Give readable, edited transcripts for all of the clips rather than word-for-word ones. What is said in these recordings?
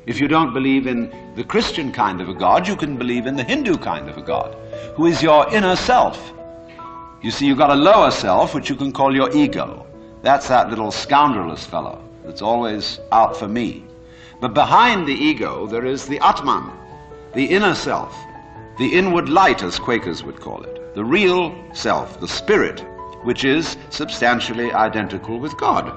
If you don't believe in the Christian kind of a God, you can believe in the Hindu kind of a God, who is your inner self. You see, you've got a lower self, which you can call your ego. That's that little scoundrelous fellow that's always out for me. But behind the ego, there is the Atman, the inner self, the inward light, as Quakers would call it, the real self, the spirit, which is substantially identical with God.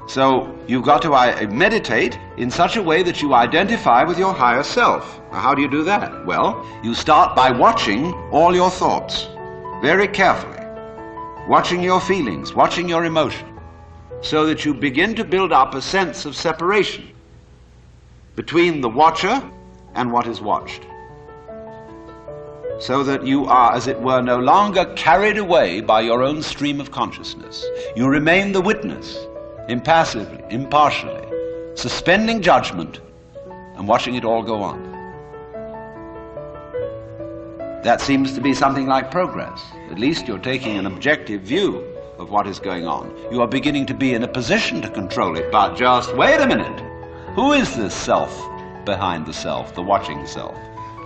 So you've got to meditate in such a way that you identify with your higher self. Now, how do you do that? Well, you start by watching all your thoughts very carefully, watching your feelings, watching your emotion, so that you begin to build up a sense of separation between the watcher and what is watched, so that you are, as it were, no longer carried away by your own stream of consciousness. You remain the witness, impassively, impartially, suspending judgment and watching it all go on. That seems to be something like progress. At least you're taking an objective view of what is going on. You are beginning to be in a position to control it, but just wait a minute. Who is this self behind the self, the watching self?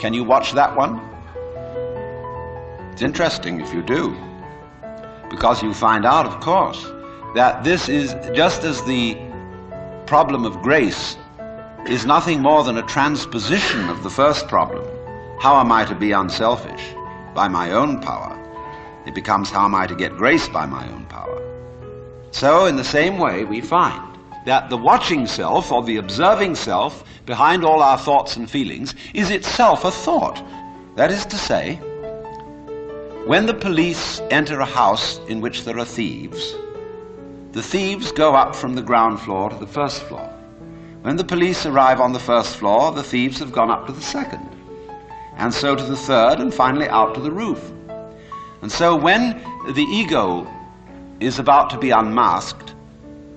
Can you watch that one? It's interesting if you do, because you find out, of course, that this is just as the problem of grace is nothing more than a transposition of the first problem. How am I to be unselfish? By my own power. It becomes, how am I to get grace by my own power? So in the same way, we find that the watching self, or the observing self, behind all our thoughts and feelings, is itself a thought. That is to say, when the police enter a house in which there are thieves, the thieves go up from the ground floor to the first floor. When the police arrive on the first floor, the thieves have gone up to the second, and so to the third, and finally out to the roof. And so when the ego is about to be unmasked,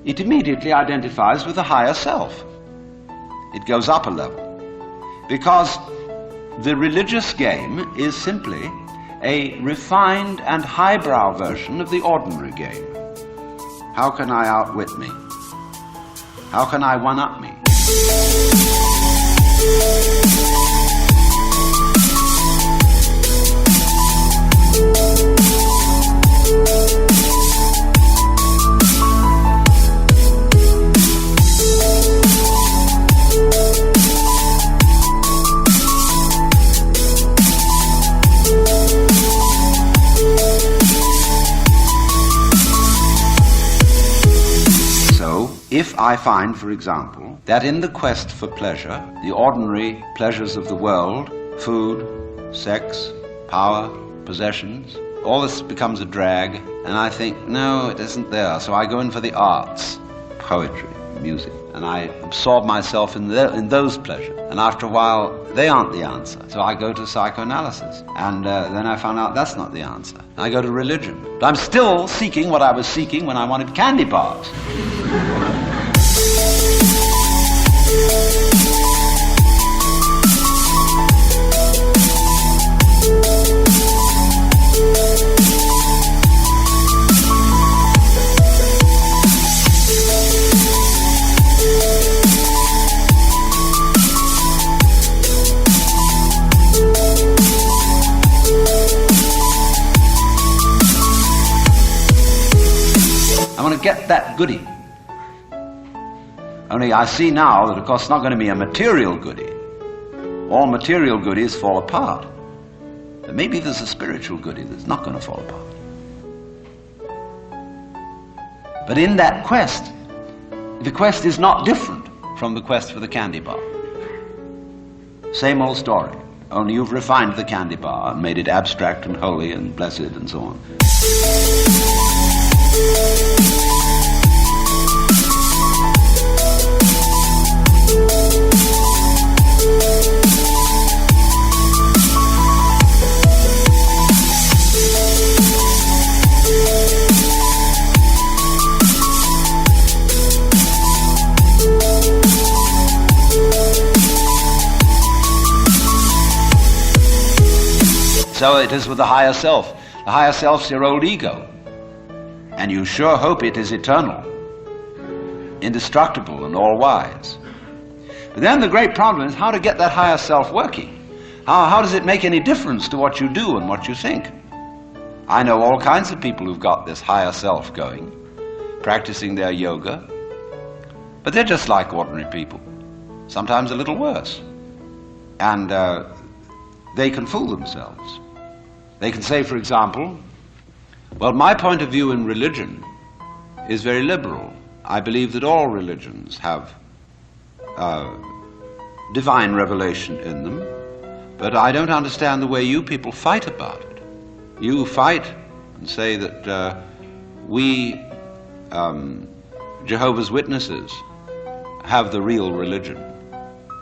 it immediately identifies with the higher self. It goes up a level, because the religious game is simply a refined and highbrow version of the ordinary game. How can I outwit me? How can I one-up me? If I find, for example, that in the quest for pleasure, the ordinary pleasures of the world, food, sex, power, possessions, all this becomes a drag, and I think, no, it isn't there, so I go in for the arts, poetry, music, and I absorb myself in those pleasures, and after a while, they aren't the answer, so I go to psychoanalysis, and then I found out that's not the answer. I go to religion. But I'm still seeking what I was seeking when I wanted candy bars. I want to get that goodie. Only I see now that, of course, it's not going to be a material goodie. All material goodies fall apart. But maybe there's a spiritual goodie that's not going to fall apart. But in that quest, the quest is not different from the quest for the candy bar. Same old story, only you've refined the candy bar and made it abstract and holy and blessed and so on. So it is with the higher self. The higher self's your old ego. And you sure hope it is eternal, indestructible and all-wise. But then the great problem is how to get that higher self working. How does it make any difference to what you do and what you think? I know all kinds of people who've got this higher self going, practicing their yoga, but they're just like ordinary people, sometimes a little worse. And they can fool themselves. They can say, for example, well, my point of view in religion is very liberal. I believe that all religions have divine revelation in them, but I don't understand the way you people fight about it. You fight and say that we, Jehovah's Witnesses, have the real religion.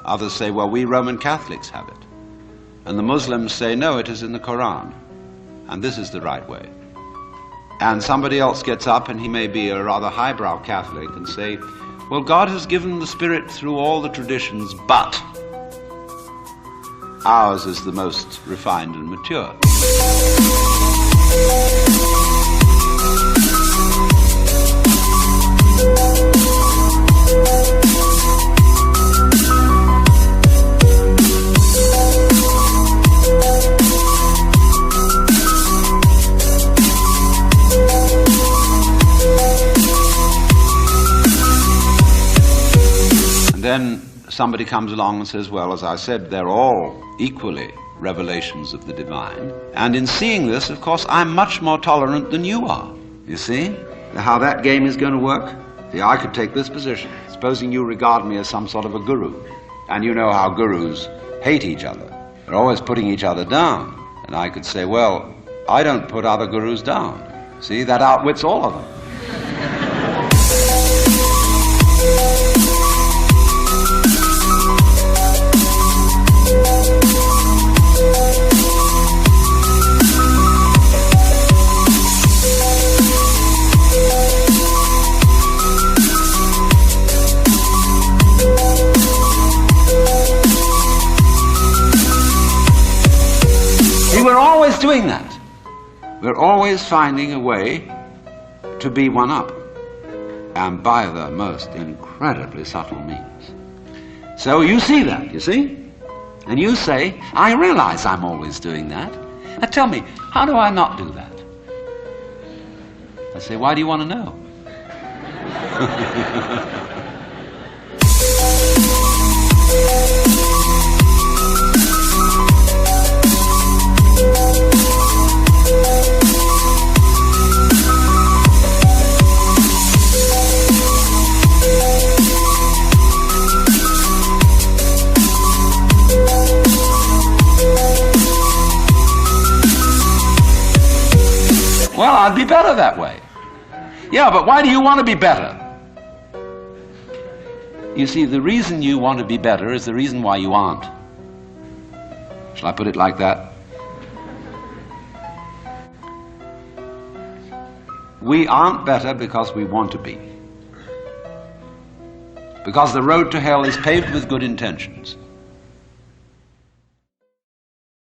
Others say, well, we Roman Catholics have it. And the Muslims say, no, it is in the Quran, and this is the right way. And somebody else gets up, and he may be a rather highbrow Catholic, and say, well, God has given the Spirit through all the traditions, but ours is the most refined and mature. Then somebody comes along and says, well, as I said, they're all equally revelations of the divine. And in seeing this, of course, I'm much more tolerant than you are. You see how that game is going to work? See, I could take this position. Supposing you regard me as some sort of a guru. And you know how gurus hate each other. They're always putting each other down. And I could say, well, I don't put other gurus down. See, that outwits all of them. We're always doing that. We're always finding a way to be one up, and by the most incredibly subtle means. So you see that, you see? And you say, I realize I'm always doing that. Now tell me, how do I not do that? I say, why do you want to know? Well, I'd be better that way. Yeah, but why do you want to be better? You see, the reason you want to be better is the reason why you aren't. Shall I put it like that? We aren't better because we want to be. Because the road to hell is paved with good intentions.